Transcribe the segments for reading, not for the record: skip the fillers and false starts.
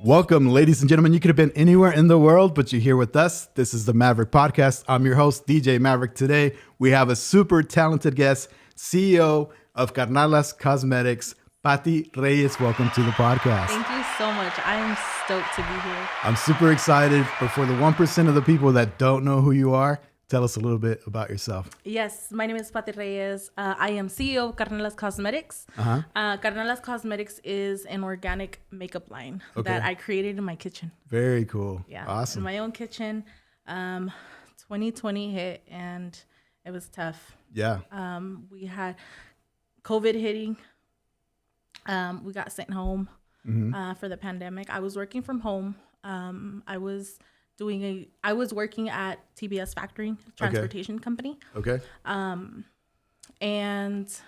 Welcome, ladies and gentlemen. You could have been anywhere in the world, but you're here with us. This is the Maverick Podcast. I'm your host, DJMaverick. Today, we have a super talented guest, CEO of Carnalas Cosmetics, Patty Reyes. Welcome to the podcast. Thank you so much. I am stoked to be here. I'm super excited, but for the 1% of the people that don't know who you are, tell us a little bit about yourself. Yes, my name is Patty Reyes. I am CEO of Carnalas Cosmetics. Carnalas Cosmetics is an organic makeup line that I created in my kitchen. Very cool. Yeah, awesome. In my own kitchen. 2020 hit and it was tough. Yeah. We had COVID hitting. We got sent home for the pandemic. I was working from home. I was working at TBS Factory, transportation company. Okay. And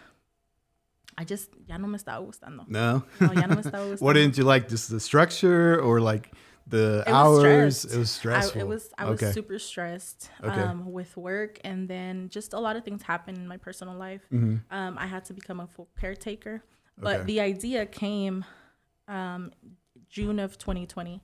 I just, ya no me estaba gustando. No, ya no me estaba gustando. What didn't you like? Just the structure or like the hours? It was stressful. I was super stressed with work. And then just a lot of things happened in my personal life. I had to become a full caretaker. But the idea came June of 2020.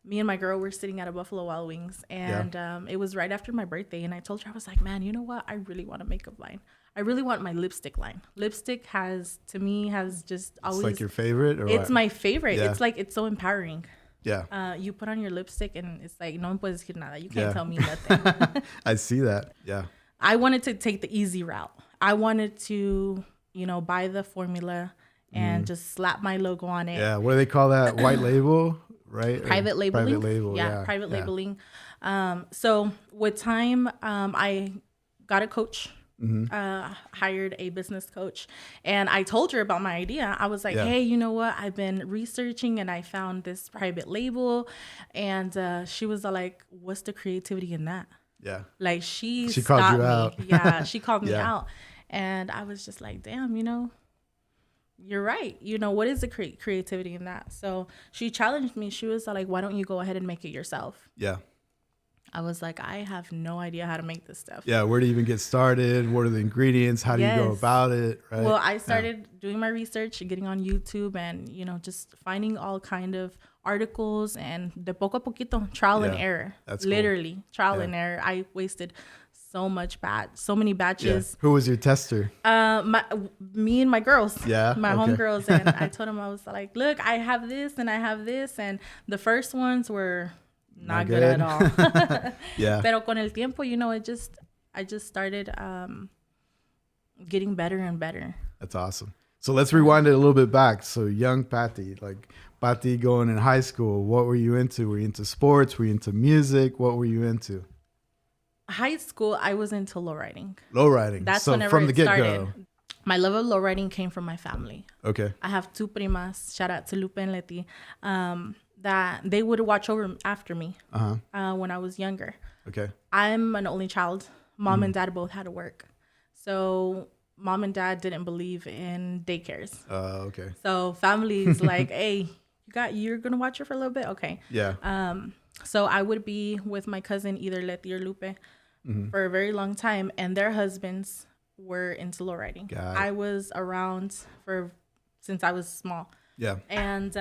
Me and my girl were sitting at a Buffalo Wild Wings, and it was right after my birthday. And I told her, I was like, man, you know what? I really want a makeup line. I really want my lipstick line. Lipstick has just always... It's like your favorite? Or it's what? my favorite. Yeah. It's so empowering. Yeah. You put on your lipstick and it's like, no me puedes decir nada. You can't tell me nothing. I see that. Yeah. I wanted to take the easy route. I wanted to, buy the formula and just slap my logo on it. Yeah. What do they call that? White label? Right? Private labeling. Private label, private labeling. So with time, I got a coach, hired a business coach, and I told her about my idea. I was like, hey, you know what? I've been researching and I found this private label. And she was like, what's the creativity in that? Yeah. Like she called stopped you out. me. Yeah, she called me out. And I was just like, damn, you're right. What is the creativity in that? So she challenged me. She was like, why don't you go ahead and make it yourself? Yeah. I was like, I have no idea how to make this stuff. Yeah. Where do you even get started? What are the ingredients? How do you go about it? Right. Well, I started doing my research and getting on YouTube and, just finding all kind of articles and de poco a poquito, trial and error. That's literally cool. Trial and error. I wasted so many batches. Yeah. Who was your tester? Me and my girls. Yeah. My homegirls. And I told them, I was like, look, I have this and I have this. And the first ones were not good at all. Yeah. Pero con el tiempo, I just started getting better and better. That's awesome. So let's rewind it a little bit back. So young Patty, like Patty going in high school, what were you into? Were you into sports? Were you into music? What were you into? High school, I was into lowriding. Lowriding. That's so whenever from the it get-go. started. My love of lowriding came from my family. Okay. I have two primas, shout out to Lupe and Leti, that they would watch over after me when I was younger. Okay. I'm an only child. Mom and dad both had to work. So mom and dad didn't believe in daycares. Okay. So family's like, hey, you're going to watch her for a little bit? Okay. Yeah. So I would be with my cousin, either Leti or Lupe, for a very long time. And their husbands were into lowriding. I was around since I was small. Yeah. And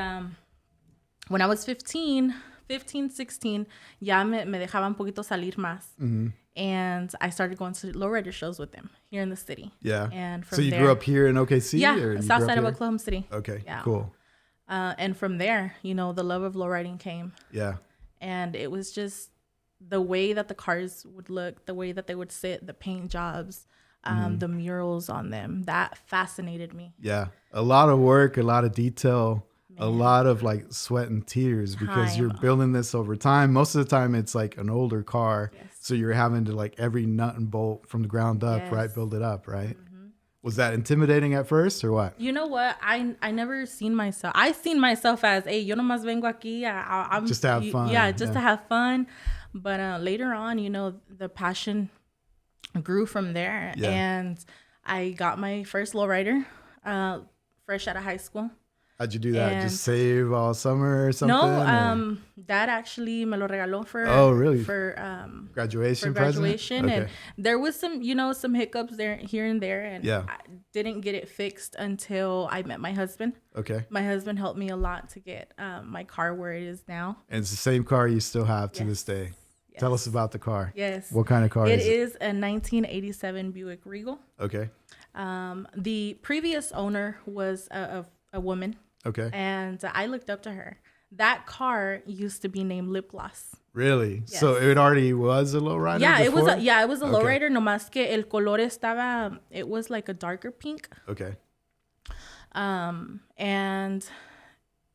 when I was 15, 16, ya me dejaba un poquito salir más. And I started going to lowrider shows with them here in the city. Yeah. And from so you there, grew up here in OKC? Yeah, south side of Oklahoma City. Okay, yeah. Cool. And from there, the love of lowriding came. Yeah. And it was just the way that the cars would look, the way that they would sit, the paint jobs, the murals on them. That fascinated me. Yeah. A lot of work, a lot of detail, a lot of like sweat and tears because you're building this over time. Most of the time it's like an older car. Yes. So you're having to like every nut and bolt from the ground up, right? Build it up, right? Was that intimidating at first or what? You know what? I never seen myself. I seen myself as, hey, yo nomás vengo aquí. I'm just to have fun. Yeah, just to have fun. But later on, the passion grew from there. Yeah. And I got my first lowrider fresh out of high school. How'd you do that? And just save all summer or something? No, Dad actually me lo regaló for graduation. For graduation, okay. And there was some, some hiccups there, here and there, and I didn't get it fixed until I met my husband. Okay. My husband helped me a lot to get my car where it is now. And it's the same car you still have to this day. Yes. Tell us about the car. Yes. What kind of car is it? It is a 1987 Buick Regal. Okay. The previous owner was a woman. Okay. And I looked up to her. That car used to be named Lip Gloss. Really? Yes. So it already was a lowrider? Yeah, before? it was a lowrider. No más que el color estaba, it was like a darker pink. Okay. And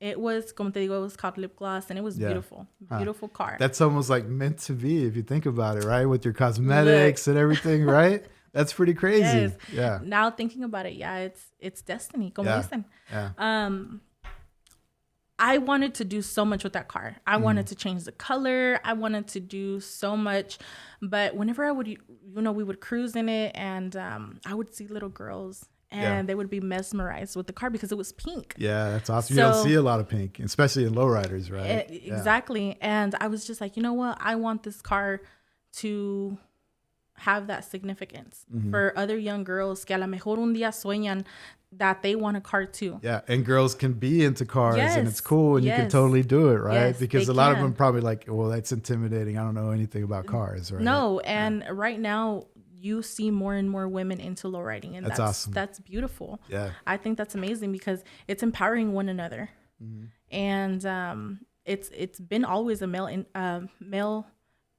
it was, como te digo, it was called Lip Gloss, and it was beautiful. Beautiful car. That's almost like meant to be if you think about it, right? With your cosmetics and everything, right? That's pretty crazy. Yes. Yeah. Now thinking about it, it's destiny. Como dicen. Yeah. I wanted to do so much with that car. I wanted to change the color. I wanted to do so much, but whenever I would, we would cruise in it, and I would see little girls, and they would be mesmerized with the car because it was pink. Yeah, that's awesome. So, you don't see a lot of pink, especially in lowriders, right? Exactly. And I was just like, you know what? I want this car to have that significance for other young girls que a lo mejor un día sueñan that they want a car too. Yeah, and girls can be into cars and it's cool and you can totally do it, right? Yes, because a lot of them probably like, well, that's intimidating. I don't know anything about cars, right? No, and right now you see more and more women into lowriding, and that's awesome. That's beautiful. Yeah, I think that's amazing because it's empowering one another, and it's been always a male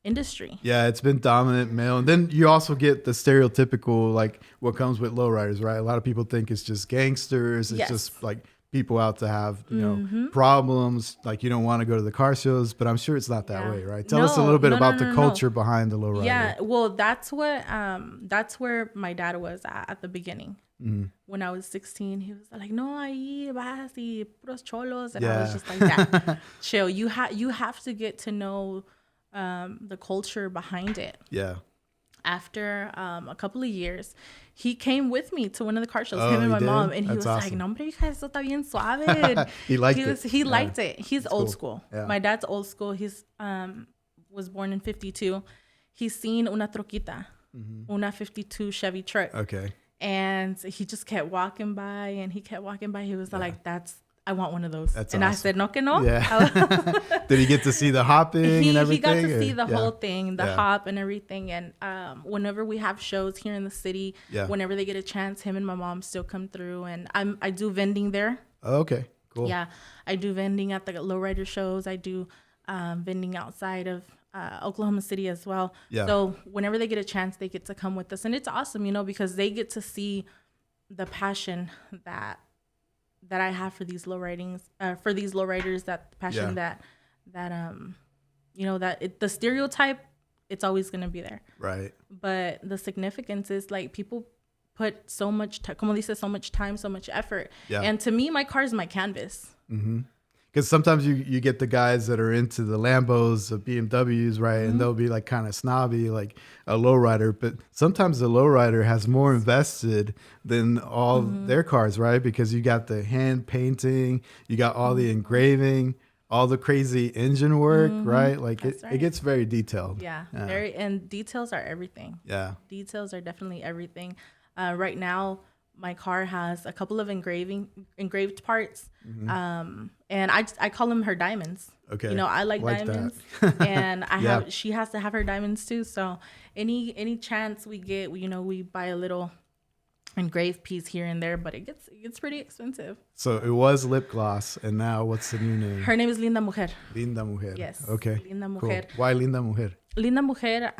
industry. Yeah, it's been dominant male. And then you also get the stereotypical, like what comes with lowriders, right? A lot of people think it's just gangsters. It's just like people out to have, problems. Like you don't want to go to the car shows, but I'm sure it's not that way, right? Tell us a little bit about the culture behind the lowrider. Yeah, well, that's where my dad was at the beginning. When I was 16, he was like, no, ahí vas y puros cholos. And I was just like that. Chill. You have to get to know the culture behind it. Yeah. After a couple of years, he came with me to one of the car shows, him and my mom, and he was like, "No, hombre, hija, eso está bien suave." He liked it. He's old school. Yeah. My dad's old school. He's was born in 52. He's seen una troquita, una 52 Chevy truck. Okay. And he just kept walking by, and he kept walking by. He was like, I want one of those. That's and awesome. I said, no, que no. Yeah. Did he get to see the hopping and everything? He got to see the whole thing, the hop and everything. And whenever we have shows here in the city, whenever they get a chance, him and my mom still come through. And I do vending there. Oh, okay, cool. Yeah, I do vending at the lowrider shows. I do vending outside of Oklahoma City as well. Yeah. So whenever they get a chance, they get to come with us. And it's awesome, because they get to see the passion that I have for these lowriders, that passion that the stereotype, it's always going to be there. Right. But the significance is like people put so much, como dice, so much time, so much effort. Yeah. And to me, my car is my canvas. Mm-hmm. Because sometimes you get the guys that are into the Lambos, the BMWs, right? And they'll be like kind of snobby, like a lowrider. But sometimes the lowrider has more invested than all their cars, right? Because you got the hand painting, you got all the engraving, all the crazy engine work, right? Like it gets very detailed. Yeah, very. And details are everything. Yeah. Details are definitely everything. Right now, my car has a couple of engraved parts, and I call them her diamonds. Okay, I like diamonds, and she has to have her diamonds too. So any chance we get, we buy a little engraved piece here and there, but it gets pretty expensive. So it was lip gloss, and now what's the new name? Her name is Linda Mujer. Linda Mujer. Yes. Okay. Linda Mujer. Cool. Why Linda Mujer? Linda Mujer.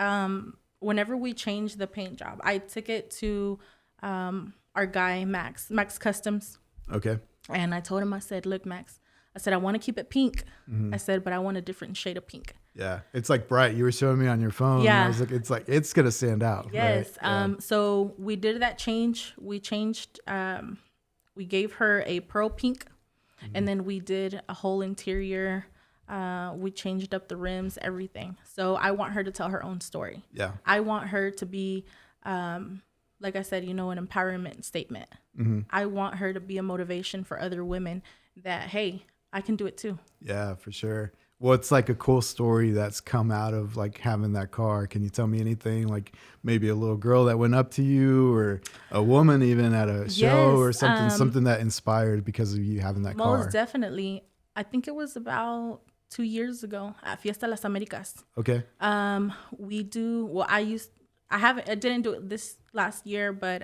Whenever we changed the paint job, I took it to our guy, Max Customs. Okay. And I told him, I said, look, Max, I said, I want to keep it pink. I said, but I want a different shade of pink. Yeah. It's like bright. You were showing me on your phone. Yeah. I was like, it's going to stand out. Yes. Right? So we did that change. We changed, we gave her a pearl pink, and then we did a whole interior. We changed up the rims, everything. So I want her to tell her own story. Yeah. I want her to be, like I said, an empowerment statement. I want her to be a motivation for other women that, hey, I can do it too. Yeah, for sure. What's like a cool story that's come out of like having that car? Can you tell me anything? Like maybe a little girl that went up to you, or a woman even at a show, or something that inspired because of you having that car? Most definitely. I think it was about 2 years ago at Fiesta Las Americas. Okay. We do, well, I didn't do it this last year, but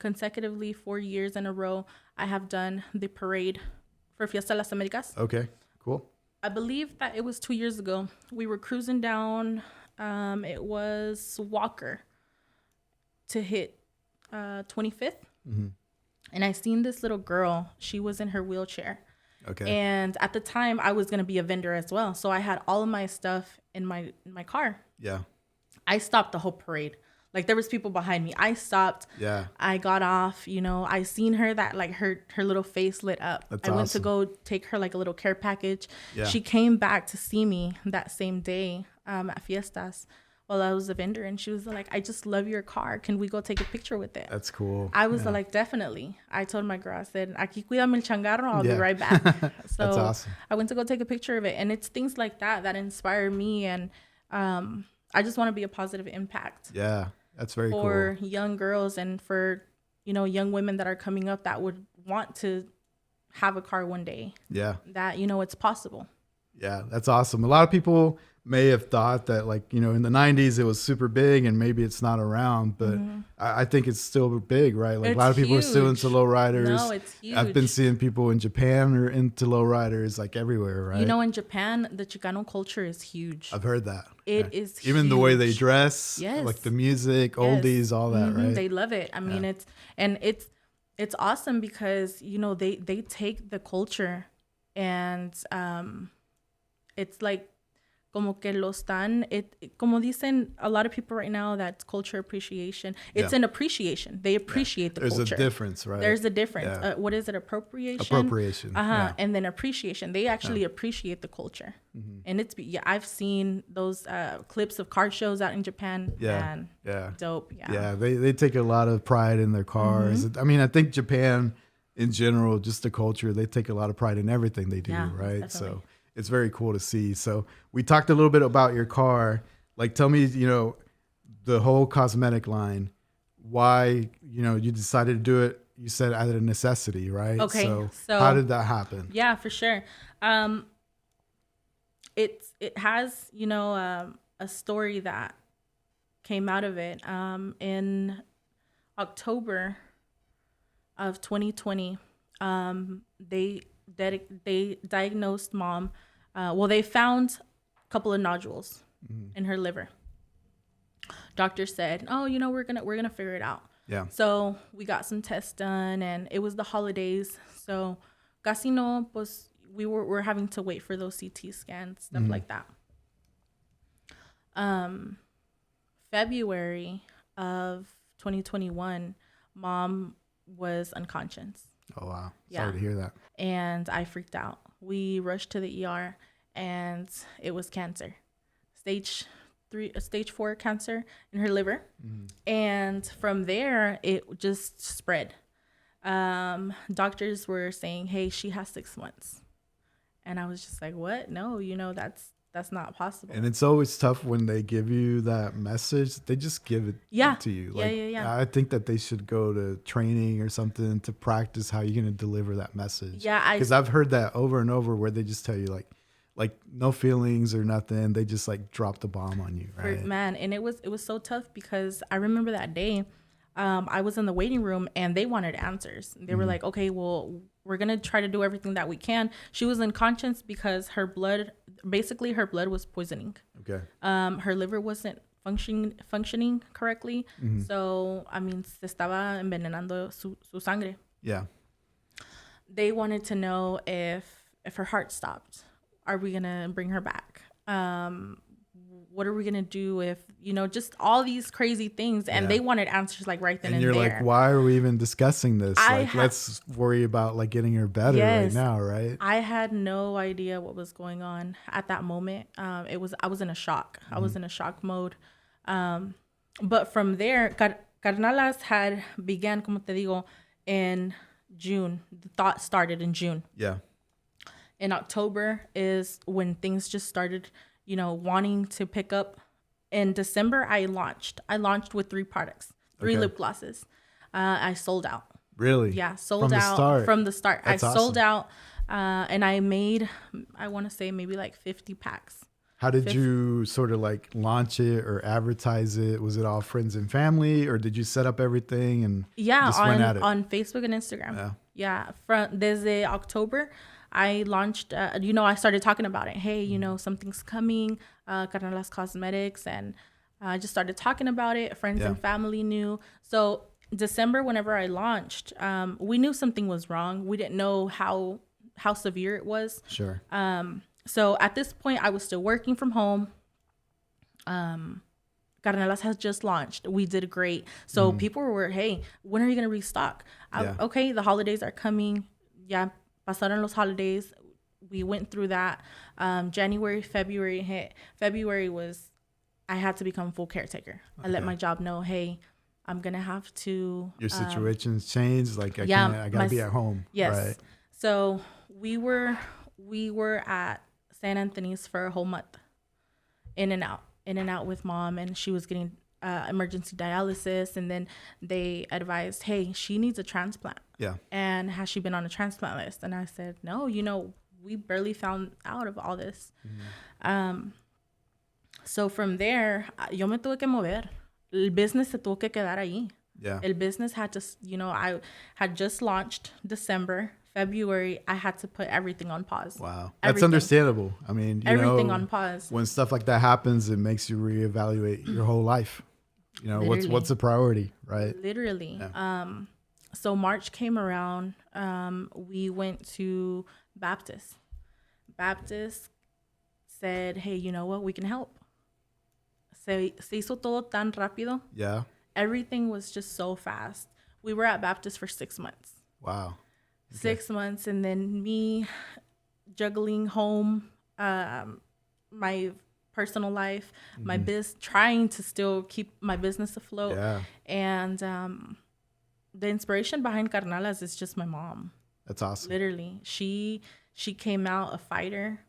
consecutively 4 years in a row, I have done the parade for Fiesta Las Americas. Okay, cool. I believe that it was 2 years ago. We were cruising down, it was Walker to hit 25th. And I seen this little girl. She was in her wheelchair. Okay. And at the time, I was going to be a vendor as well. So I had all of my stuff in my car. Yeah. I stopped the whole parade. Like, there was people behind me. I stopped. Yeah. I got off, I seen her, that like her little face lit up. That's I went awesome. to go take her like a little care package. Yeah. She came back to see me that same day at Fiestas while I was a vendor. And she was like, I just love your car. Can we go take a picture with it? That's cool. I was like, definitely. I told my girl, I said, aquí cuídame el changarro. I'll be right back. So That's awesome. I went to go take a picture of it. And it's things like that inspire me. And I just want to be a positive impact. Yeah. That's very cool. For young girls and for, young women that are coming up that would want to have a car one day. Yeah. That, it's possible. Yeah, that's awesome. A lot of people may have thought that, like, in the 90s it was super big and maybe it's not around, but I think it's still big, right? Like, a lot of people are still into lowriders. No, it's huge. I've been seeing people in Japan are into lowriders, like, everywhere, right? In Japan, the Chicano culture is huge. I've heard that. It is huge. Even the way they dress, like the music, oldies, all that, right? They love it. I mean, it's awesome because, they take the culture and it's like, como que lo están, como dicen a lot of people right now, that's culture appreciation. It's an appreciation. They appreciate the culture. There's a difference, right? There's a difference. Yeah. What is it? Appropriation? Appropriation. Yeah. And then appreciation. They actually appreciate the culture. And I've seen those clips of car shows out in Japan. Yeah. And dope. Yeah. Yeah. They take a lot of pride in their cars. I mean, I think Japan in general, just the culture, they take a lot of pride in everything they do, right? Definitely. So it's very cool to see. So we talked a little bit about your car. Like, tell me, the whole cosmetic line, why, you decided to do it. You said out of necessity, right? Okay. So how did that happen? Yeah, for sure. It has, a story that came out of it. In October of 2020, they diagnosed mom. They found a couple of nodules in her liver. Doctor said, "Oh, we're gonna figure it out." Yeah. So we got some tests done, and it was the holidays, so casi no, pues we're having to wait for those CT scans, stuff like that. February of 2021, mom was unconscious. Oh, wow. Sorry to hear that. And I freaked out. We rushed to the ER, and it was cancer. Stage 4 cancer in her liver. And from there, it just spread. Doctors were saying, hey, she has 6 months. And I was just like, what? No, that's not possible. And it's always tough when they give you that message. They just give it to you. Like, I think that they should go to training or something to practice how you're going to deliver that message. Yeah, because I've heard that over and over where they just tell you like no feelings or nothing. They just like drop the bomb on you, right? Man, and it was so tough because I remember that day. I was in the waiting room and they wanted answers. They were like, okay, well, we're going to try to do everything that we can. She was unconscious because her blood was poisoning. Okay. Her liver wasn't functioning correctly. So, I mean, se estaba envenenando su sangre. Yeah. They wanted to know if her heart stopped, are we going to bring her back? What are we going to do if, just all these crazy things. And they wanted answers like right then and there. And you're like, why are we even discussing this? Let's worry about like getting her better right now, right? I had no idea what was going on at that moment. I was in a shock. I was in a shock mode. But from there, Carnalas had began, como te digo, in June. The thought started in June. Yeah. In October is when things just started, wanting to pick up. In December, I launched with 3 products, 3 lip glosses. I sold out. Really? Yeah, sold out from the start. That's I sold awesome. out, and I made, I want to say maybe like 50 packs. How did you sort of like launch it or advertise it? Was it all friends and family, or did you set up everything and just went at it? On Facebook and Instagram. Yeah. Desde October, I launched, I started talking about it. Hey, something's coming, Carnalas Cosmetics. And I just started talking about it. Friends and family knew. So December, whenever I launched, we knew something was wrong. We didn't know how severe it was. Sure. So at this point, I was still working from home. Carnalas has just launched. We did great. So people were, hey, when are you going to restock? Okay, the holidays are coming. Ya pasaron los holidays. We went through that. January, February hit. February was, I had to become full caretaker. I let my job know, hey, I'm going to have to. Your situation's changed. Like, I got to be at home. Yes. Right? So we were at San Anthony's for a whole month, in and out with mom, and she was getting emergency dialysis, and then they advised, hey, she needs a transplant. Yeah. And has she been on a transplant list? And I said, no, we barely found out of all this. So from there, yo me tuve que mover. El business se tuvo que quedar ahí. Yeah. El business had to, I had just launched December. February, I had to put everything on pause. Wow. That's understandable. I mean, everything on pause. When stuff like that happens, it makes you reevaluate your whole life. What's the priority, right? Literally. Yeah. So March came around. We went to Baptist. Baptist said, hey, you know what? We can help. Se hizo todo tan rápido. Yeah. Everything was just so fast. We were at Baptist for 6 months. Wow. Okay. 6 months, and then me juggling home, my personal life, my trying to still keep my business afloat. Yeah. And the inspiration behind Carnalas is just my mom. That's awesome. Literally, she came out a fighter.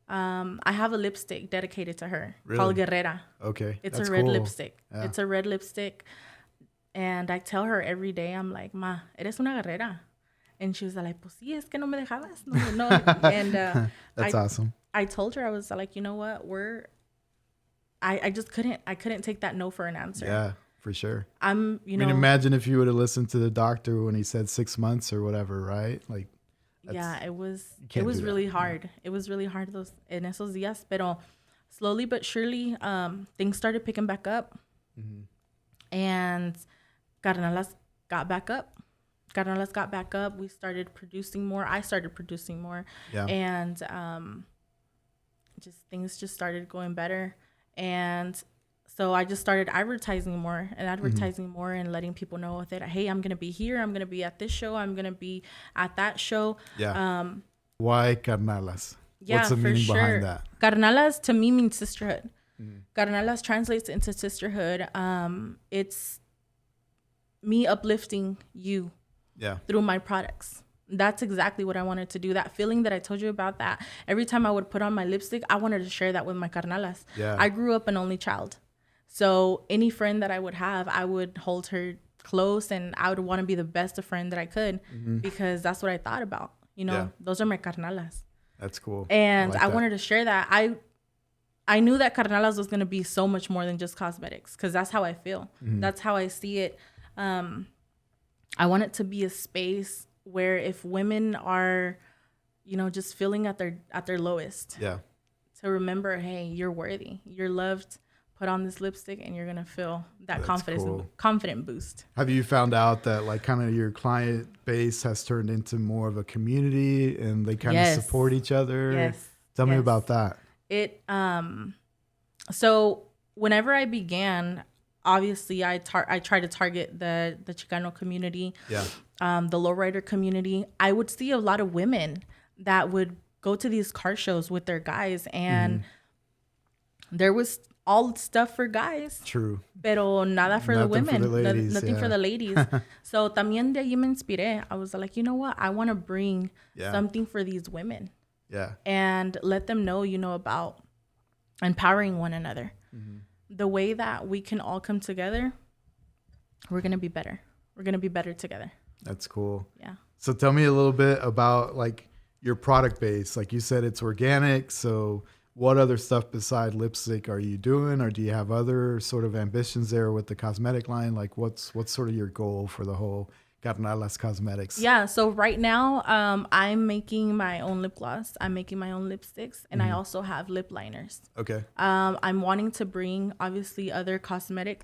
I have a lipstick dedicated to her called Guerrera. Okay, it's a red lipstick. Yeah. It's a red lipstick, and I tell her every day, I'm like, Ma, eres una guerrera. And she was like, pues sí, es que no me dejabas. No. And that's awesome. I told her, I was like, you know what? I just couldn't take that no for an answer. Yeah, for sure. I mean, imagine if you would have listened to the doctor when he said 6 months or whatever, right? Like, it was really hard. It was really hard en esos días, pero slowly but surely, things started picking back up, and Carnalas got back up. We started producing more. I started producing more. Yeah. And things just started going better. And so I just started advertising more and letting people know that, hey, I'm going to be here. I'm going to be at this show. I'm going to be at that show. Yeah. Why Carnalas? Yeah, what's the meaning behind that? Carnalas to me means sisterhood. Carnalas translates into sisterhood. It's me uplifting you. Yeah. Through my products. That's exactly what I wanted to do. That feeling that I told you about, that every time I would put on my lipstick, I wanted to share that with my carnalas. Yeah. I grew up an only child. So any friend that I would have, I would hold her close, and I would want to be the best of friend that I could, because that's what I thought about. Those are my carnalas. That's cool. And I wanted to share that. I knew that Carnalas was going to be so much more than just cosmetics, because that's how I feel. That's how I see it. I want it to be a space where if women are, just feeling at their lowest, to remember, hey, you're worthy, you're loved. Put on this lipstick, and you're gonna feel that confident boost. Have you found out that like kind of your client base has turned into more of a community, and they kind of support each other? Yes. Tell me about that. So whenever I began, obviously I try to target the Chicano community, the Lowrider community. I would see a lot of women that would go to these car shows with their guys, and there was all stuff for guys. True. Pero nada for the women. For the ladies, nothing for the ladies. So también de ahí me inspiré. I was like, you know what? I want to bring something for these women. Yeah. And let them know, about empowering one another. Mm-hmm. The way that we can all come together, we're going to be better. We're going to be better together. That's cool. Yeah. So tell me a little bit about like your product base. Like you said, it's organic. So what other stuff beside lipstick are you doing? Or do you have other sort of ambitions there with the cosmetic line? Like what's sort of your goal for the whole Carnalas Cosmetics? Yeah. So right now, I'm making my own lip gloss. I'm making my own lipsticks. And I also have lip liners. Okay. I'm wanting to bring obviously other cosmetic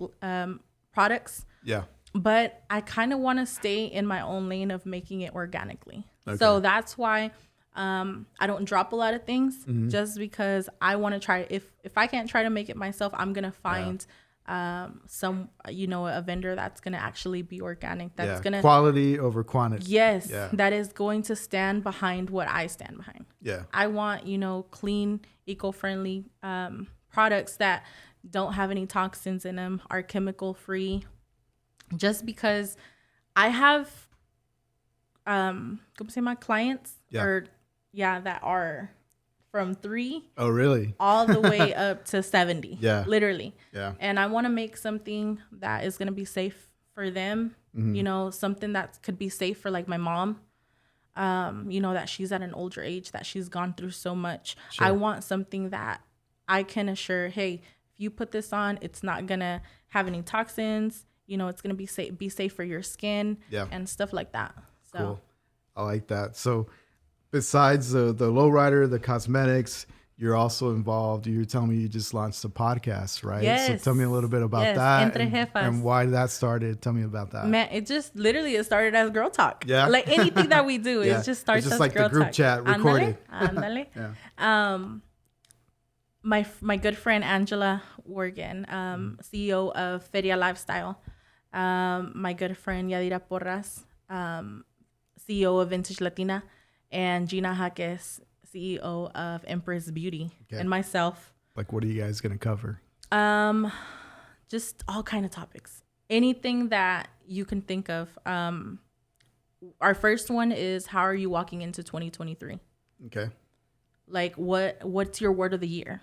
products. Yeah. But I kind of want to stay in my own lane of making it organically. Okay. So that's why I don't drop a lot of things just because I want to try. If I can't try to make it myself, I'm going to find some, a vendor that's going to actually be organic. That's going to quality over quantity. Yes. Yeah. That is going to stand behind what I stand behind. Yeah. I want, clean, eco-friendly products that don't have any toxins in them, are chemical free. Just because I have, my clients that are from 3. Oh, really? All the way up to 70. Yeah. Literally. Yeah. And I want to make something that is going to be safe for them. Mm-hmm. Something that could be safe for like my mom. That she's at an older age, that she's gone through so much. Sure. I want something that I can assure, hey, if you put this on, it's not going to have any toxins. It's going to be safe for your skin and stuff like that. So cool. I like that. So besides the Lowrider, the cosmetics, you're also involved. You're telling me you just launched a podcast, right? Yes. So tell me a little bit about that and why that started. Tell me about that. Man, it started as girl talk. Yeah. Like anything that we do, it just starts as like girl talk. It's just like the group chat recorded. Andale. Yeah. My good friend Angela Worgan, CEO of Feria Lifestyle. My good friend Yadira Porras, CEO of Vintage Latina, and Gina Jaques, CEO of Empress Beauty, and myself. Like, what are you guys going to cover? Just all kind of topics. Anything that you can think of. Our first one is, how are you walking into 2023? Okay. Like, what's your word of the year?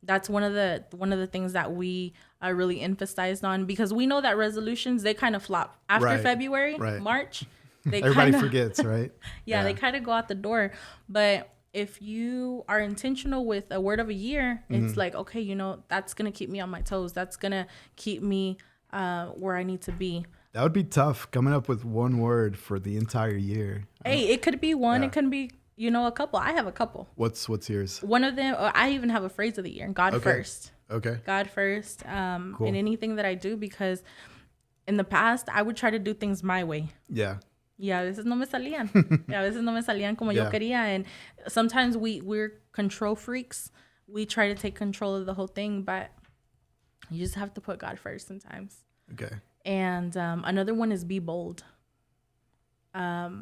That's one of the things that we really emphasized on, because we know that resolutions, they kind of flop after February, March. Everybody forgets, right? Yeah, they kind of go out the door. But if you are intentional with a word of a year, it's like, okay, that's going to keep me on my toes. That's going to keep me where I need to be. That would be tough, coming up with one word for the entire year. Hey, it could be one. Yeah. It could be, a couple. I have a couple. What's yours? One of them, I even have a phrase of the year, God first. Okay. God first cool. in anything that I do, because in the past, I would try to do things my way. Yeah. Yeah, a veces no me salían. A veces no me salían como yo quería. And sometimes we're control freaks. We try to take control of the whole thing, but you just have to put God first sometimes. Okay. And another one is be bold. I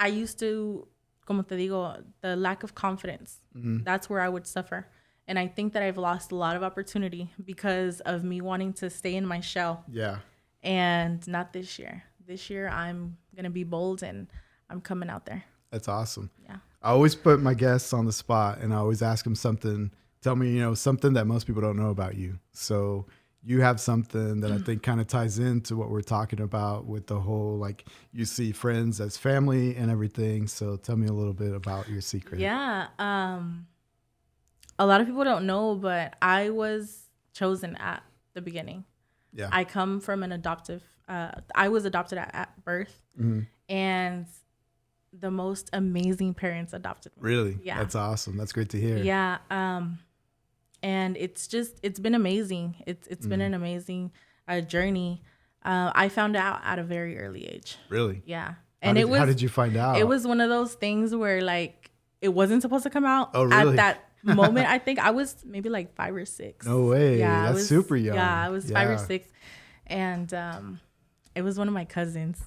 used to, como te digo, the lack of confidence. That's where I would suffer. And I think that I've lost a lot of opportunity because of me wanting to stay in my shell. Yeah. And not this year. This year, I'm going to be bold and I'm coming out there. That's awesome. Yeah. I always put my guests on the spot and I always ask them something. Tell me, something that most people don't know about you. So you have something that I think kind of ties into what we're talking about with the whole, like, you see friends as family and everything. So tell me a little bit about your secret. Yeah. A lot of people don't know, but I was chosen at the beginning. Yeah. I come from an adoptive, I was adopted at birth, and the most amazing parents adopted me. Really? Yeah. That's awesome. That's great to hear. Yeah. And it's been amazing. It's been an amazing journey. I found out at a very early age. Really? Yeah. And how did you find out? It was one of those things where, like, it wasn't supposed to come out. Oh, really? At that moment. I think I was maybe like 5 or 6. No way. Yeah, that's super young. Yeah, I was 5 or 6. And it was one of my cousins.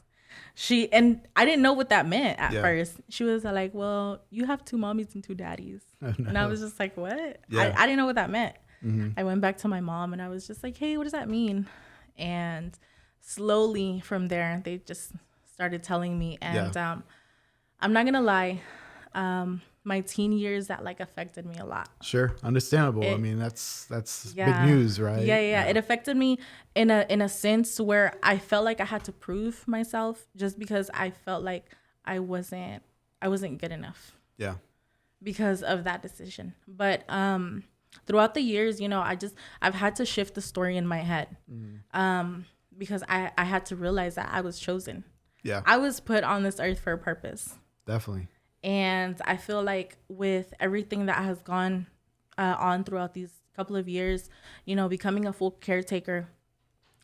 And I didn't know what that meant at first. She was like, well, you have 2 mommies and 2 daddies. Oh, no. And I was just like, what? Yeah. I didn't know what that meant. I went back to my mom and I was just like, hey, what does that mean? And slowly from there, they just started telling me. And I'm not going to lie. My teen years, that like affected me a lot. Sure. Understandable. I mean, that's big news, right? Yeah. It affected me in a sense where I felt like I had to prove myself just because I felt like I wasn't good enough. Yeah. Because of that decision. But throughout the years, I've had to shift the story in my head. Because I had to realize that I was chosen. Yeah. I was put on this earth for a purpose. Definitely. And I feel like with everything that has gone on throughout these couple of years, becoming a full caretaker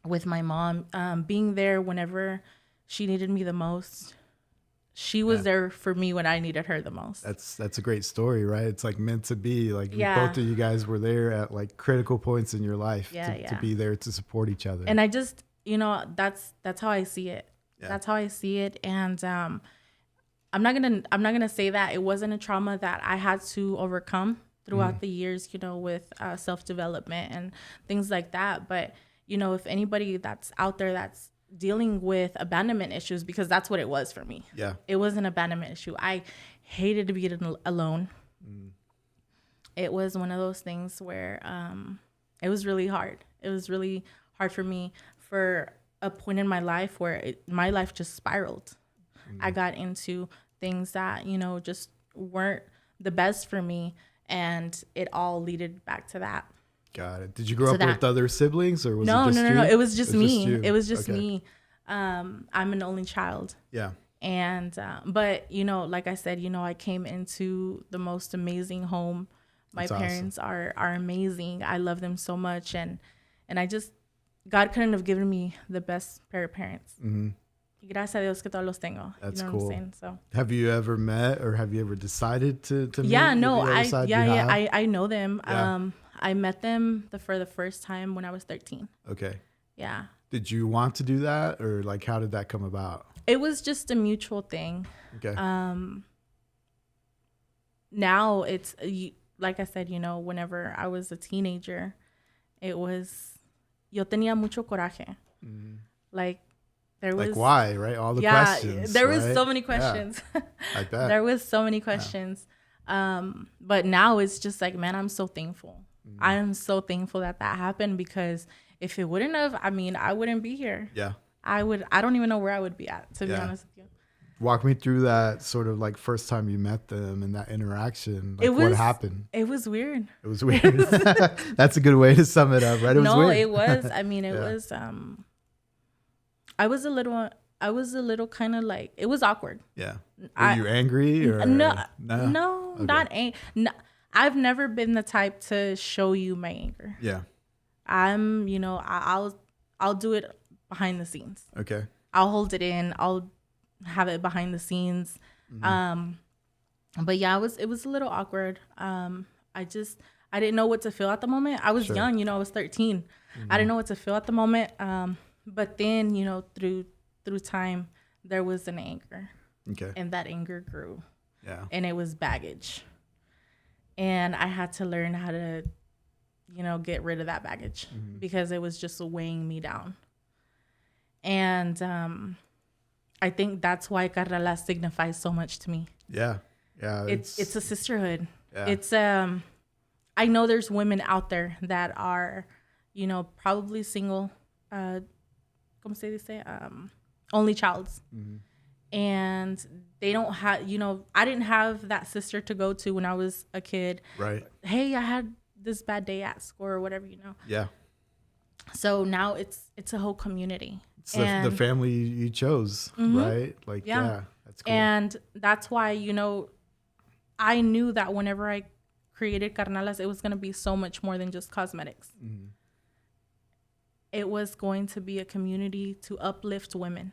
with my mom, being there whenever she needed me the most. She was there for me when I needed her the most. That's a great story, right? It's like meant to be. Like both of you guys were there at like critical points in your life to be there to support each other. And I just, that's how I see it. Yeah. That's how I see it. And I'm not gonna say that it wasn't a trauma that I had to overcome throughout the years, with self-development and things like that. But, if anybody that's out there that's dealing with abandonment issues, because that's what it was for me. Yeah. It was an abandonment issue. I hated to be alone. It was one of those things where it was really hard. It was really hard for me for a point in my life where my life just spiraled. I got into things that, just weren't the best for me. And it all leaded back to that. Got it. Did you grow up with other siblings or was No. It was just me. It was just me. I'm an only child. Yeah. And, but, like I said, I came into the most amazing home. My parents are amazing. I love them so much. And God couldn't have given me the best pair of parents. Gracias a Dios que todos los tengo. That's cool. What I'm saying? So, have you ever met or have you ever decided to meet? I know them. Yeah. I met them for the first time when I was 13. Okay. Yeah. Did you want to do that or like how did that come about? It was just a mutual thing. Okay. Now it's like I said, whenever I was a teenager, it was yo tenía mucho coraje. Like there was like why, right? All the questions. There was so many questions. Yeah. I bet. There was so many questions. But now it's just like, man, I'm so thankful. I am so thankful that happened because if it wouldn't have, I wouldn't be here. Yeah. I don't even know where I would be at, to be honest with you. Walk me through that sort of like first time you met them and that interaction. Like what happened? It was weird. It was weird. That's a good way to sum it up, right? It was weird. It was. It was. I was a little kind of like, it was awkward. Yeah. Were you angry or no, okay. Not angry. No, I've never been the type to show you my anger. Yeah. I'm, I'll do it behind the scenes. Okay. I'll hold it in. I'll have it behind the scenes. But yeah, it was a little awkward. I didn't know what to feel at the moment. I was young, I was 13. I didn't know what to feel at the moment. But then, through time, there was an anger. Okay. And that anger grew. Yeah. And it was baggage. And I had to learn how to, get rid of that baggage because it was just weighing me down. And I think that's why Carnalas signifies so much to me. Yeah. Yeah. It's a sisterhood. Yeah. It's I know there's women out there that are, probably single, como se dice, only childs. And they don't have, I didn't have that sister to go to when I was a kid. Right. Hey, I had this bad day at school or whatever, Yeah. So now it's a whole community. It's the family you chose, right? Like, yeah, that's cool. And that's why, I knew that whenever I created Carnalas, it was going to be so much more than just cosmetics. It was going to be a community to uplift women.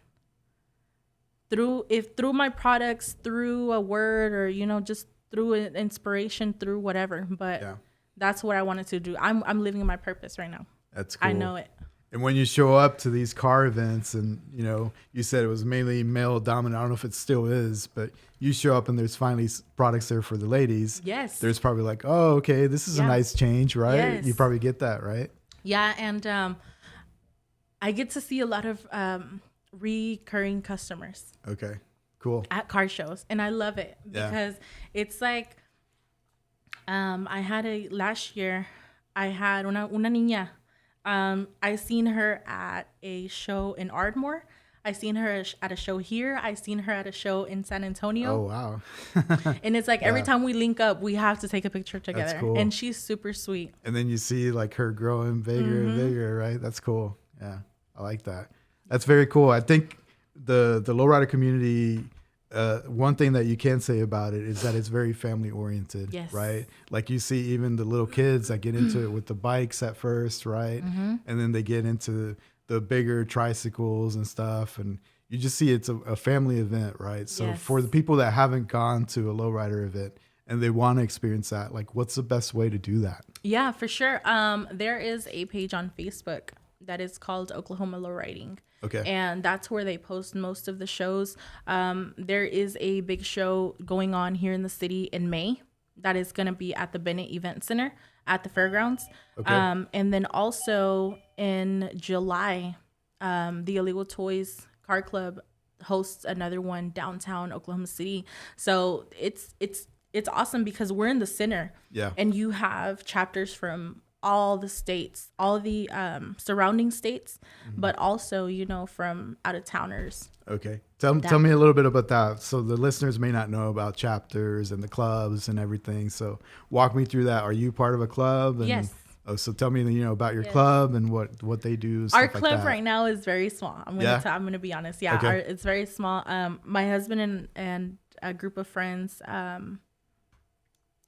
Through my products, through a word or, just through an inspiration, through whatever. But that's what I wanted to do. I'm living my purpose right now. That's cool. I know it. And when you show up to these car events and, you said it was mainly male dominant. I don't know if it still is, but you show up and there's finally products there for the ladies. Yes. There's probably like, oh, okay, this is a nice change, right? Yes. You probably get that, right? Yeah. And I get to see a lot of recurring customers. Okay, cool. At car shows. And I love it because it's like, last year, I had una niña. I seen her at a show in Ardmore. I seen her at a show here. I seen her at a show in San Antonio. Oh, wow. And it's like every time we link up, we have to take a picture together. That's cool. And she's super sweet. And then you see like her growing bigger and bigger, right? That's cool. Yeah, I like that. That's very cool. I think the Lowrider community, one thing that you can say about it is that it's very family oriented, right? Like you see even the little kids that get into it with the bikes at first, right? And then they get into the bigger tricycles and stuff. And you just see it's a family event, right? So for the people that haven't gone to a Lowrider event and they want to experience that, like what's the best way to do that? Yeah, for sure. There is a page on Facebook that is called Oklahoma Lowriding. Okay. And that's where they post most of the shows. There is a big show going on here in the city in May that is going to be at the Bennett Event Center at the fairgrounds. Okay. And then also in July, the Illegal Toys Car Club hosts another one downtown Oklahoma City. So it's awesome because we're in the center. Yeah. And you have chapters from all the states, all the surrounding states, but also, from out of towners. Okay. Tell me a little bit about that. So the listeners may not know about chapters and the clubs and everything. So walk me through that. Are you part of a club? And, yes. Oh, so tell me, about your club and what they do. Our club right now is very small. I'm going to be honest. Yeah. Okay. It's very small. My husband and a group of friends,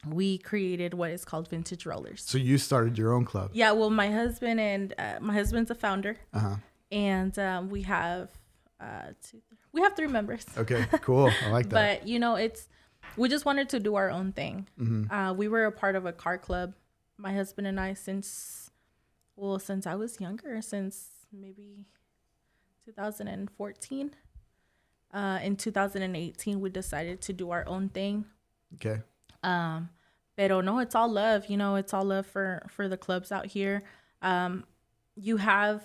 we created what is called Vintage Rollers. So you started your own club? Yeah. Well, my husband's a founder, and we have 3 members. Okay, cool. I like that. But we just wanted to do our own thing. We were a part of a car club, my husband and I, since I was younger, since maybe 2014. In 2018, we decided to do our own thing. Okay. Pero no, it's all love, it's all love for the clubs out here. You have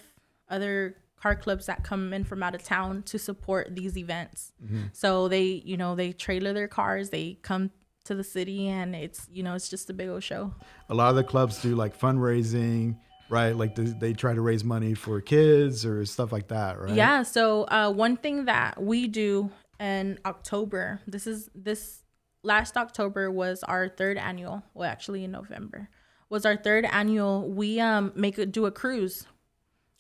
other car clubs that come in from out of town to support these events. So they trailer their cars, they come to the city, and it's just a big old show. A lot of the clubs do like fundraising, right? Like they try to raise money for kids or stuff like that, right? Yeah. So one thing that we do in October, last October was our 3rd annual. Well, actually in November was our 3rd annual. We do a cruise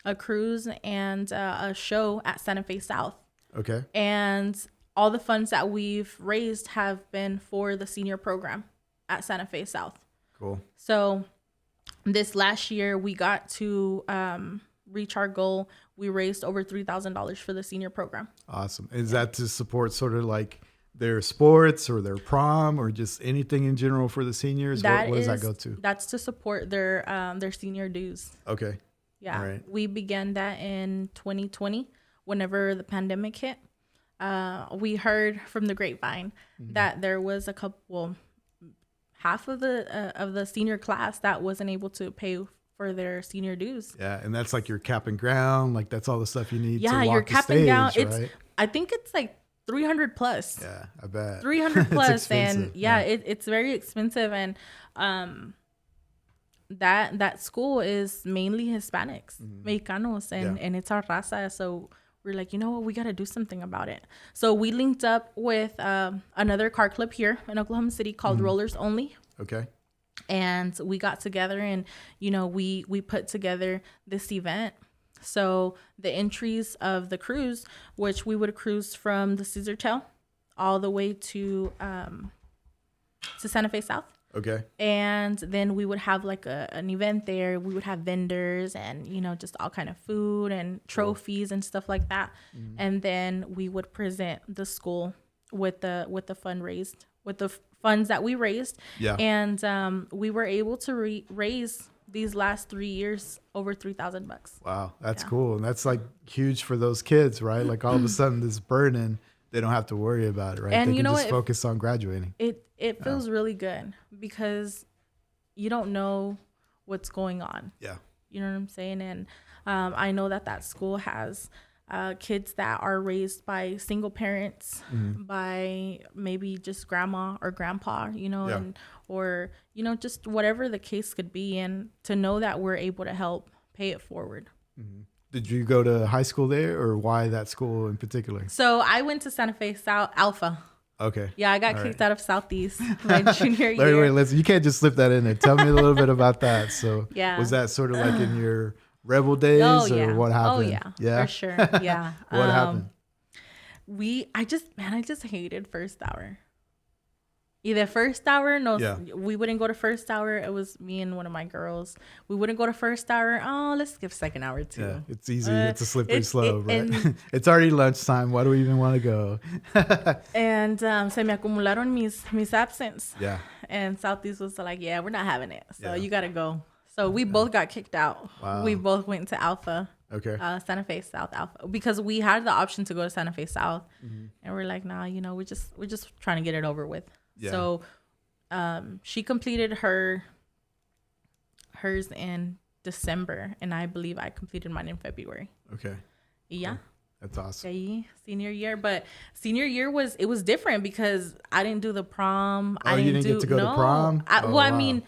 and a show at Santa Fe South. Okay. And all the funds that we've raised have been for the senior program at Santa Fe South. Cool. So this last year we got to reach our goal. We raised over $3,000 for the senior program. Awesome. Is that to support sort of like their sports or their prom or just anything in general for the seniors? What does that go to? That's to support their senior dues. Okay. Yeah. All right. We began that in 2020 whenever the pandemic hit. We heard from the grapevine that there was half of the senior class that wasn't able to pay for their senior dues. Yeah, and that's like your cap and gown, like that's all the stuff you need to walk your cap and gown. Right? I think it's like 300 plus. Yeah, I bet. 300 plus and it's very expensive, and that school is mainly Hispanics, Mexicanos, and it's our raza, so we're like, we got to do something about it. So we linked up with another car club here in Oklahoma City called Rollers Only. Okay. And we got together and, we put together this event. So the entries of the cruise, which we would cruise from the Caesar Tail all the way to Santa Fe South. Okay. And then we would have like an event there. We would have vendors and, just all kind of food and trophies and stuff like that. And then we would present the school with the funds that we raised. Yeah. And we were able to raise these last 3 years, over $3,000. Wow, that's cool. And that's like huge for those kids, right? Like all of a sudden this burden, they don't have to worry about it, right? And they can just focus on graduating. It feels really good because you don't know what's going on. Yeah. You know what I'm saying? And I know that school has kids that are raised by single parents, by maybe just grandma or grandpa, you know, and or, you know, just whatever the case could be. And to know that we're able to help pay it forward. Mm-hmm. Did you go to high school there, or why that school in particular? So I went to Santa Fe South Alpha. Okay. Yeah, I got kicked out of Southeast my junior year. Wait, listen, you can't just slip that in there. Tell me a little bit about that. So was that sort of like in your rebel days, or what happened? For sure. Yeah. What happened? I just hated first hour. Either first hour, we wouldn't go to first hour. It was me and one of my girls. We wouldn't go to first hour. Oh, let's skip second hour too. Yeah, it's easy. It's a slippery slope, right? It's already lunchtime. Why do we even want to go? And se me acumularon mis absence. Yeah. And Southeast was like, yeah, we're not having it. So you got to go. So we both got kicked out. Wow. We both went to Alpha. Okay. Santa Fe South Alpha, because we had the option to go to Santa Fe South, and we're like, nah, you know, we're just trying to get it over with. Yeah. So, she completed hers in December, and I believe I completed mine in February. Okay. Yeah. Cool. That's awesome. Okay. Senior year, but senior year was different because I didn't do the prom. Oh, you didn't get to go to prom? I mean,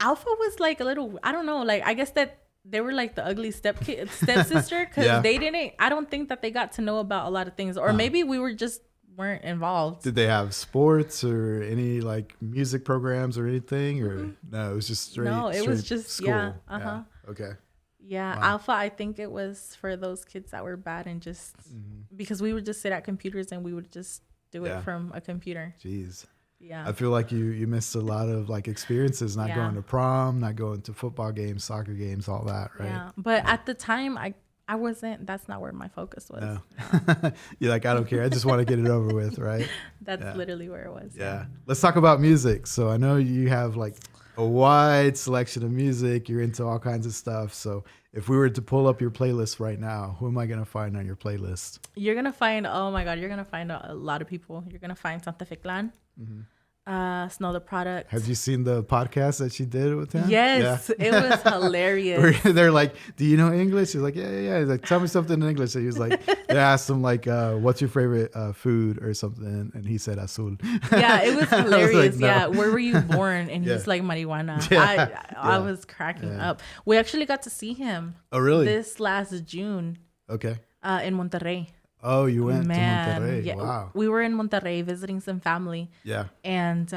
Alpha was like a little, I don't know, like I guess that they were like the ugly stepsister because they didn't. I don't think that they got to know about a lot of things, or maybe we weren't involved. Did they have sports or any like music programs or anything, or no? It was just straight. No, it was just school. Yeah. Yeah. Okay. Yeah, wow. Alpha. I think it was for those kids that were bad and just because we would just sit at computers and we would just do it from a computer. Jeez. Yeah. I feel like you missed a lot of like experiences, not going to prom, not going to football games, soccer games, all that, right? Yeah. But at the time, I wasn't, that's not where my focus was. No. You're like, I don't care. I just want to get it over with, right? That's literally where it was. Yeah. Let's talk about music. So I know you have like a wide selection of music. You're into all kinds of stuff. So if we were to pull up your playlist right now, who am I going to find on your playlist? You're going to find, oh my God, you're going to find a lot of people. You're going to find Santa Fe Clan. Snow the Product. Have you seen the podcast that she did with him? Yes, it was hilarious. They're like, do you know English? He's like, yeah. He's like, tell me something in English. And he was like, they asked him like, what's your favorite food or something? And he said azul. Yeah, it was hilarious. Was like, no. Yeah, where were you born? And he's like, marijuana. I was cracking up. We actually got to see him. Oh, really? This last June. Okay. In Monterrey. Oh, you went to Monterrey. Yeah. Wow. We were in Monterrey visiting some family. Yeah. And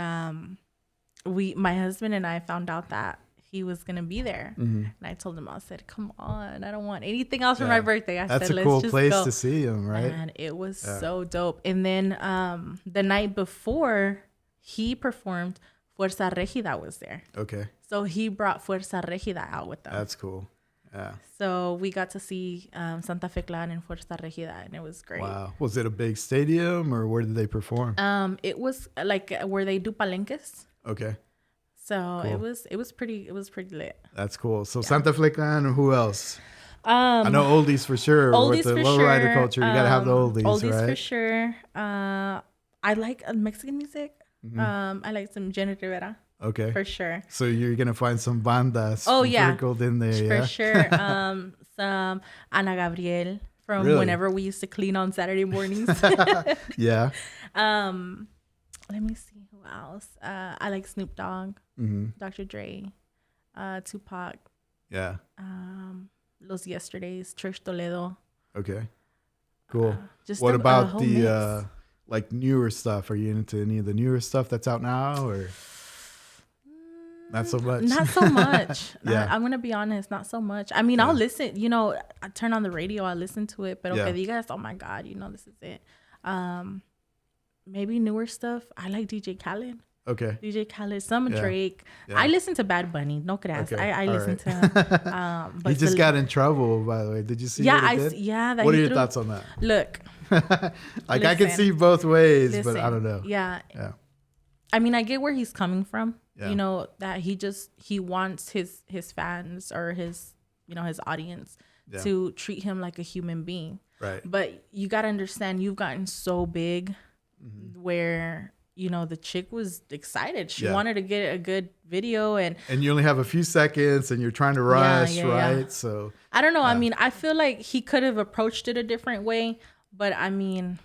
my husband and I found out that he was going to be there. And I told him, I said, come on, I don't want anything else for my birthday. That's said, a cool place to see him, right? And it was so dope. And then the night before, he performed, Fuerza Regida was there. Okay. So he brought Fuerza Regida out with them. That's cool. Yeah. So we got to see Santa Fe Clan and Fuerza Regida, and it was great. Wow. Was it a big stadium, or where did they perform? It was like where they do palenques. Okay. So cool. it was pretty lit. That's cool. So Santa Fe Clan, or who else? I know oldies for sure. With the lowrider culture, you gotta have the oldies, oldies right? for sure. I like Mexican music. I like some Jenny Rivera. Okay. For sure. So you're going to find some bandas sprinkled in there, For sure. Some Ana Gabriel from whenever we used to clean on Saturday mornings. Yeah. Let me see who else. I like Snoop Dogg, Dr. Dre, Tupac. Yeah. Los Yesterdays, Trish Toledo. Okay. Cool. What about the like newer stuff? Are you into any of the newer stuff that's out now, or? Not so much. Not so much. I'm going to be honest. Not so much. I mean, I'll listen. You know, I turn on the radio. I listen to it. But okay, you guys, oh my God, you know, this is it. Maybe newer stuff. I like DJ Khaled. Okay. DJ Khaled, some Drake. Yeah. I listen to Bad Bunny. No creas. Okay. I listen to. But he just got in trouble, by the way. Did you see? Yeah, that what are your thoughts on that? Look. I can see both ways, but I don't know. Yeah. I mean, I get where he's coming from. you know, that he wants his fans or his, you know, his audience to treat him like a human being. Right. But you got to understand, you've gotten so big where, you know, the chick was excited. She wanted to get a good video, and you only have a few seconds and you're trying to rush, right? Yeah. So I don't know. I mean, I feel like he could have approached it a different way, but I mean,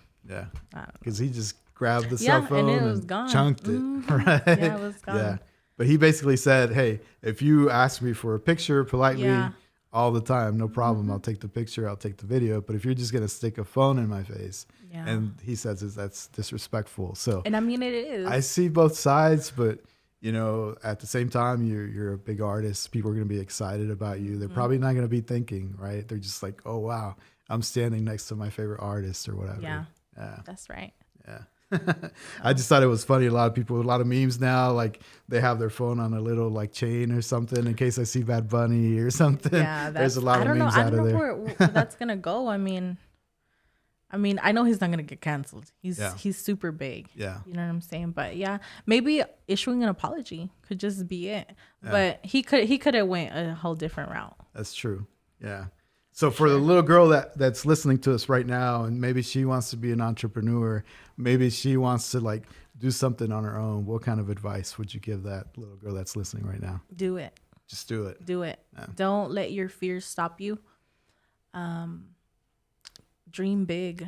because he just grabbed the cell phone and it was gone. Chunked it, right? Yeah, it was gone. Yeah. But he basically said, hey, if you ask me for a picture politely all the time, no problem. I'll take the picture. I'll take the video. But if you're just going to stick a phone in my face, and he says that's disrespectful. So, and I mean, it is. I see both sides, but you know, at the same time, you're a big artist. People are going to be excited about you. They're probably not going to be thinking, right? They're just like, oh, wow, I'm standing next to my favorite artist or whatever. Yeah. That's right. Yeah. I just thought it was funny. A lot of memes now, like they have their phone on a little like chain or something in case I see Bad Bunny or something. Yeah, there's a lot of memes out of there. I don't know where that's gonna go. I mean, I know he's not gonna get canceled. He's super big. Yeah, you know what I'm saying. But yeah, maybe issuing an apology could just be it. Yeah. But he could have went a whole different route. That's true. Yeah. So for the little girl that's listening to us right now, and maybe she wants to be an entrepreneur, maybe she wants to like do something on her own, what kind of advice would you give that little girl that's listening right now? Do it. Just do it. Do it. Yeah. Don't let your fears stop you. Dream big.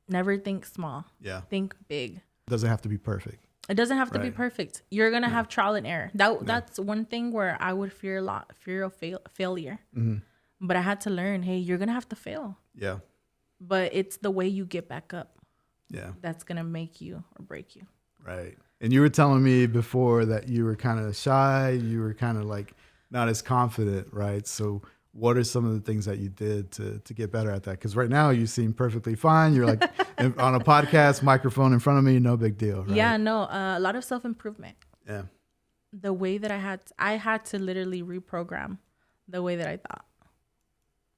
Never think small. Yeah. Think big. It doesn't have to be perfect. It doesn't have to be perfect. You're going to have trial and error. That's one thing where I would fear a lot, fear of failure. Mm-hmm. But I had to learn, hey, you're going to have to fail. Yeah. But it's the way you get back up. Yeah. That's going to make you or break you. Right. And you were telling me before that you were kind of shy. You were kind of like not as confident, right? So what are some of the things that you did to get better at that? Because right now you seem perfectly fine. You're like on a podcast, microphone in front of me, no big deal, right? Yeah, no, a lot of self-improvement. Yeah. The way that I had to literally reprogram the way that I thought.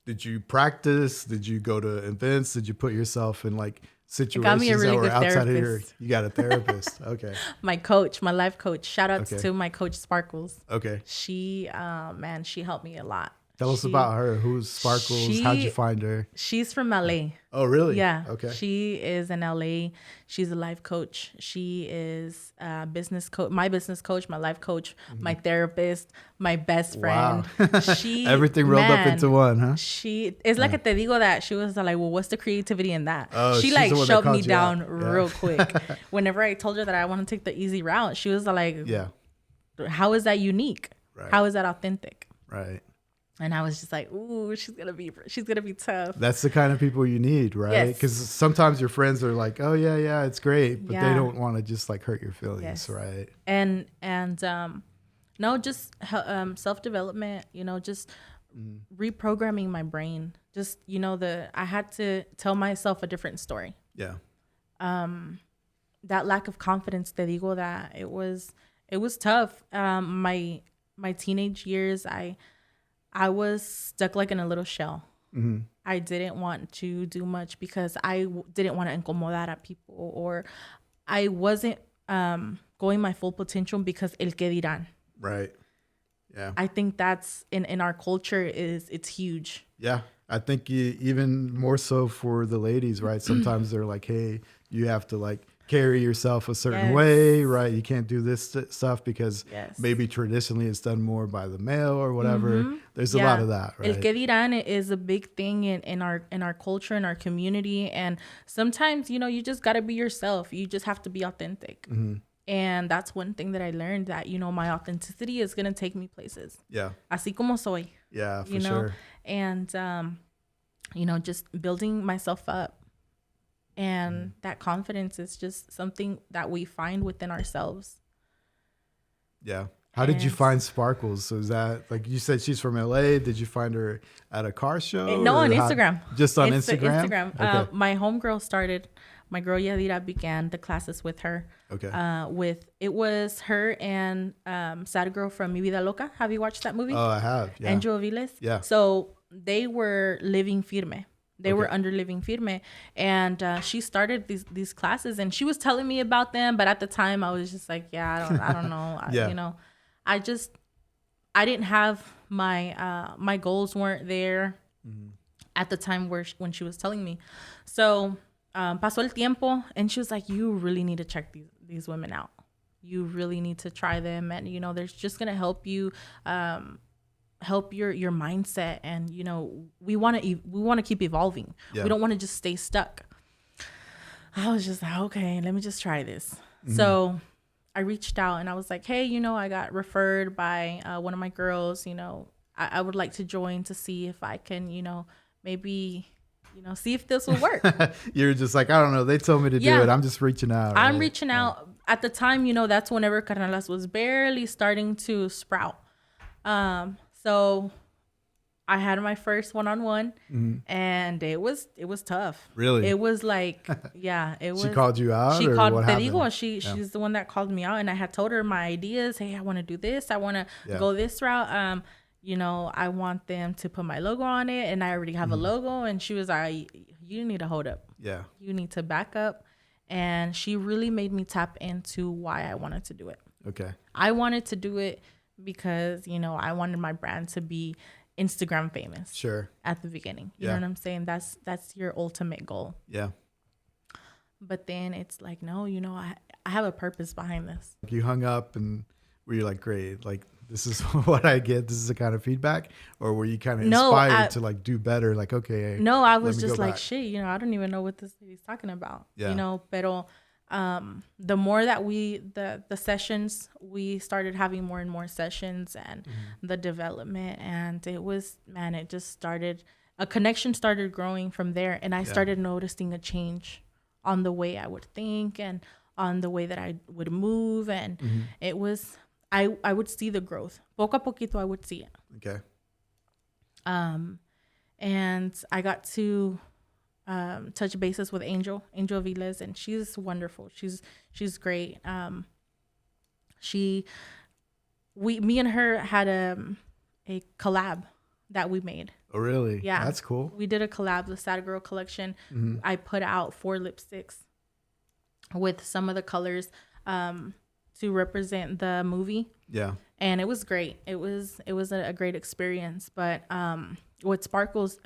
Did you practice? Did you go to events? Did you put yourself in like situations that were outside of your? You got a therapist. Okay. My coach, my life coach. Shout outs to my coach Sparkles. Okay. She, man, she helped me a lot. Tell us about her. Who's Sparkles? How'd you find her? She's from LA. Oh, really? Yeah. Okay. She is in LA. She's a life coach. She is a business coach, my business coach, my life coach, my therapist, my best friend. Wow. She everything rolled up into one, huh? It's like a te digo that she was like, well, what's the creativity in that? Oh, she like shoved me down real quick. Whenever I told her that I want to take the easy route, she was like, yeah, how is that unique? Right. How is that authentic? Right. And I was just like, ooh, she's gonna be tough. That's the kind of people you need, right? Because sometimes your friends are like, oh yeah, it's great, but they don't want to just like hurt your feelings, right? And no, just self-development, you know, just reprogramming my brain. Just, you know, I had to tell myself a different story. Yeah. That lack of confidence, te digo that it was tough. My teenage years, I was stuck like in a little shell. Mm-hmm. I didn't want to do much because I didn't want to incomodar at people, or I wasn't going my full potential because el que dirán. Right. Yeah. I think that's in our culture it's huge. Yeah. I think even more so for the ladies, right? Sometimes they're like, hey, you have to like carry yourself a certain way, right? You can't do this stuff because maybe traditionally it's done more by the male or whatever. Mm-hmm. There's a lot of that, right? El que dirán is a big thing in our culture, in our community. And sometimes, you know, you just got to be yourself. You just have to be authentic. Mm-hmm. And that's one thing that I learned, that, you know, my authenticity is going to take me places. Yeah. Así como soy. Yeah, for sure. And, you know, just building myself up. And that confidence is just something that we find within ourselves. Yeah. How did you find Sparkles? So is that, like you said, she's from LA. Did you find her at a car show? No, on Instagram. Just on Instagram? Instagram. Okay. My homegirl started, my girl Yadira began the classes with her. Okay. It was her and Sad Girl from Mi Vida Loca. Have you watched that movie? Oh, I have. Yeah. Angel Viles. Yeah. So they were living firme. They were under Living Firme, and she started these classes, and she was telling me about them. But at the time, I was just like, I don't know, you know, I didn't have my goals weren't there at the time when she was telling me. So pasó el tiempo, and she was like, you really need to check these women out. You really need to try them, and you know, they're just gonna help you. Help your mindset, and you know, we want to keep evolving. We don't want to just stay stuck. I was just like, okay, let me just try this. So I reached out and I was like, hey, you know, I got referred by one of my girls, you know, I would like to join to see if I can, you know, maybe, you know, see if this will work. You're just like, I don't know, they told me to do it, I'm just reaching out. I'm reaching out. At the time, you know, that's whenever Carnalas was barely starting to sprout. So I had my first one-on-one, and it was tough. Really? It was like, it was. She called you out? She or called, what te digo, she's the one that called me out, and I had told her my ideas. Hey, I want to do this. I want to go this route. You know, I want them to put my logo on it, and I already have a logo. And she was like, you need to hold up. Yeah. You need to back up. And she really made me tap into why I wanted to do it. Okay. I wanted to do it because, you know, I wanted my brand to be Instagram famous. Sure. At the beginning. You know what I'm saying? That's your ultimate goal. Yeah. But then it's like, no, you know, I have a purpose behind this. You hung up and were you like, great, like this is what I get, this is the kind of feedback? Or were you kind of inspired to like do better? Like, okay. No, I was just like, shit, you know, I don't even know what this lady's talking about. Yeah. You know, pero the more that the sessions, we started having more and more sessions, and the development, and it just started, a connection started growing from there. And I started noticing a change on the way I would think and on the way that I would move. And it was, I would see the growth. Poco a poquito, I would see it. Okay. And I got to touch bases with Angel Viles, and she's wonderful. She's great. Me and her had a collab that we made. Oh, really? Yeah. That's cool. We did a collab, the Sad Girl collection. I put out 4 lipsticks with some of the colors to represent the movie. Yeah. And it was great. It was a great experience. But with Sparkles,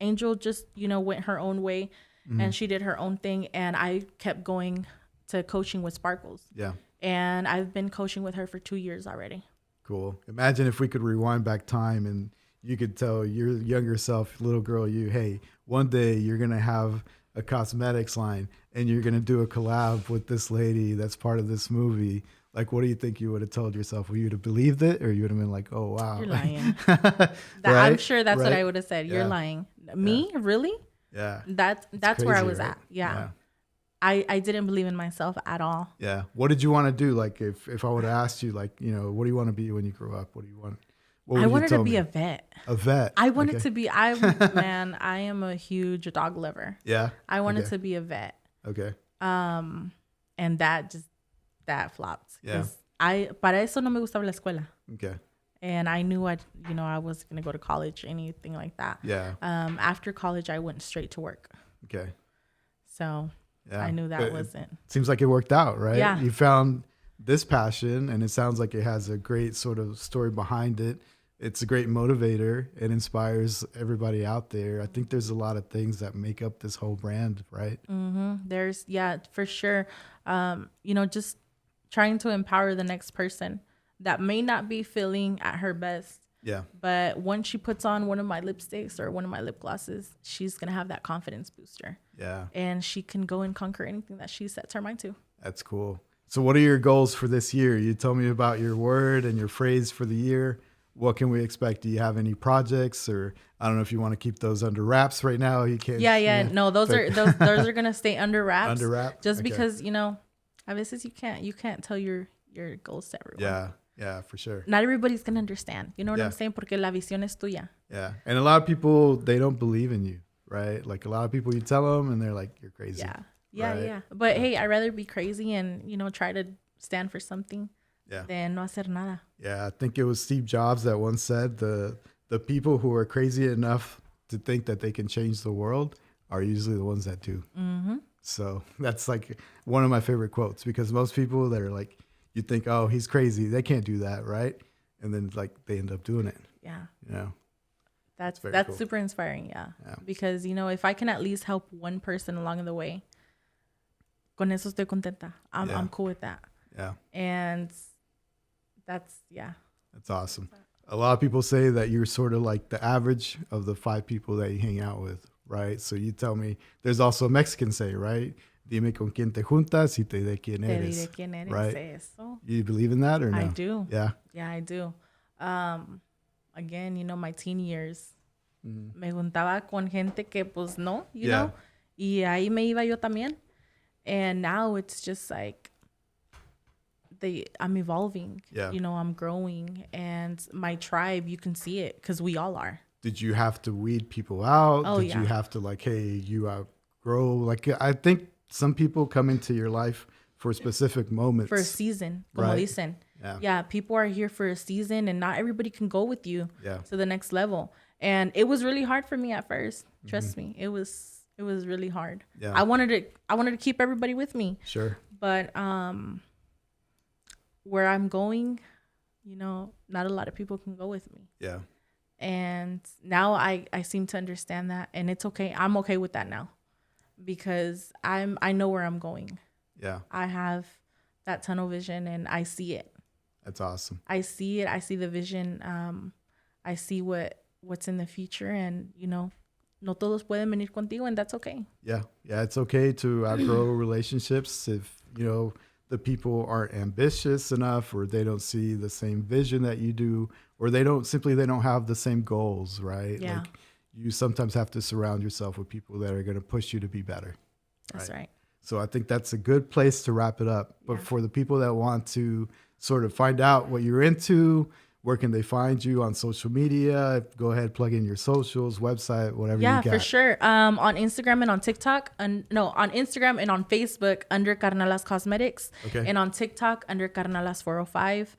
Angel just, you know, went her own way, and she did her own thing. And I kept going to coaching with Sparkles. Yeah. And I've been coaching with her for 2 years already. Cool. Imagine if we could rewind back time and you could tell your younger self, little girl, hey, one day you're going to have a cosmetics line and you're going to do a collab with this lady that's part of this movie. Like, what do you think you would have told yourself? Would you have believed it, or you would have been like, oh, wow. You're lying. Right? I'm sure that's what I would have said. You're lying. Me? Really? Yeah. That's crazy, where I was at. Yeah. I didn't believe in myself at all. Yeah. What did you want to do? Like, if I would have asked you, like, you know, what do you want to be when you grow up? What do you want? I wanted to be a vet. A vet. I wanted to be, man, I am a huge dog lover. Yeah. I wanted to be a vet. Okay. And that flopped. Yeah. Para eso no me gustaba la escuela. Okay. And I knew I was going to go to college or anything like that. Yeah. After college, I went straight to work. Okay. So I knew that wasn't. Seems like it worked out, right? Yeah. You found this passion, and it sounds like it has a great sort of story behind it. It's a great motivator. It inspires everybody out there. I think there's a lot of things that make up this whole brand, right? There's, for sure. Just trying to empower the next person that may not be feeling at her best. Yeah. But once she puts on one of my lipsticks or one of my lip glosses, she's going to have that confidence booster. Yeah. And she can go and conquer anything that she sets her mind to. That's cool. So what are your goals for this year? You told me about your word and your phrase for the year. What can we expect? Do you have any projects, or I don't know if you want to keep those under wraps right now? You can't. Yeah. No, those are going to stay under wraps. Under wraps. Just because, a veces you can't tell your goals to everyone. Yeah, for sure. Not everybody's going to understand. You know what I'm saying? Porque la visión es tuya. Yeah. And a lot of people, they don't believe in you, right? Like a lot of people, you tell them and they're like, you're crazy. Yeah. But hey, I'd rather be crazy and, try to stand for something than no hacer nada. Yeah. I think it was Steve Jobs that once said the people who are crazy enough to think that they can change the world are usually the ones that do. Mm-hmm. So that's like one of my favorite quotes, because most people that are like, you think, oh, he's crazy, they can't do that, right? And then like they end up doing it. Yeah. You know? That's cool. super inspiring, yeah. Because, you know, if I can at least help one person along the way, con eso estoy contenta. I'm cool with that. Yeah. And that's awesome. A lot of people say that you're sort of like the average of the 5 people that you hang out with, right? So you tell me, there's also a Mexican say, right? Dime con quién te juntas y te diré quién eres. Te diré quién eres. Right? Eso. You believe in that or no? I do. Yeah. Yeah, I do. Again, you know, my teen years, me juntaba con gente que pues no, you know, y ahí me iba yo también. And now it's just like, I'm evolving, you know, I'm growing, and my tribe, you can see it because we all are. Did you have to weed people out? Oh, Did you have to like, hey, you outgrow? Like, I think some people come into your life for specific moments. For a season, como dicen. Yeah, people are here for a season, and not everybody can go with you to the next level. And it was really hard for me at first. Trust me, it was really hard. Yeah. I wanted to keep everybody with me. Sure. But where I'm going, you know, not a lot of people can go with me. Yeah. And now I seem to understand that, and it's okay. I'm okay with that now, because I know where I'm going. Yeah. I have that tunnel vision, and I see it. That's awesome. I see it. I see the vision. I see what's in the future, and you know, no todos pueden venir contigo, and that's okay. Yeah. Yeah. It's okay to outgrow relationships if, you know, the people aren't ambitious enough, or they don't see the same vision that you do, or they don't have the same goals, right? Yeah. Like, you sometimes have to surround yourself with people that are going to push you to be better. That's right. So I think that's a good place to wrap it up. But for the people that want to sort of find out what you're into, where can they find you on social media? Go ahead, plug in your socials, website, whatever you got. Yeah, for sure. On Instagram and on TikTok. On Instagram and on Facebook under Carnalas Cosmetics. Okay. And on TikTok under Carnalas 405.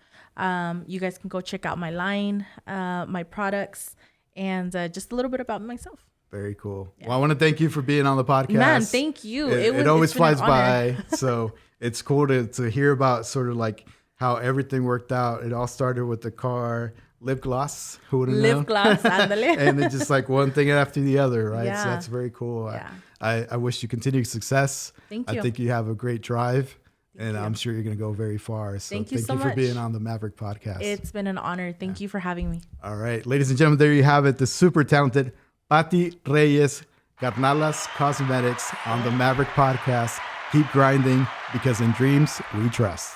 You guys can go check out my line, my products, and just a little bit about myself. Very cool. Yeah. Well, I want to thank you for being on the podcast. Man, thank you. It always flies by. So it's cool to hear about sort of like how everything worked out. It all started with the car, lip gloss. Who would have known? Lip gloss, ándale. And it's just like one thing after the other, right? Yeah. So that's very cool. Yeah. I wish you continued success. Thank you. I think you have a great drive. And I'm sure you're going to go very far. So thank you so much for being on the Maverick Podcast. It's been an honor. Thank you for having me. All right. Ladies and gentlemen, there you have it. The super talented Patty Reyes, Carnalas Cosmetics on the Maverick Podcast. Keep grinding, because in dreams we trust.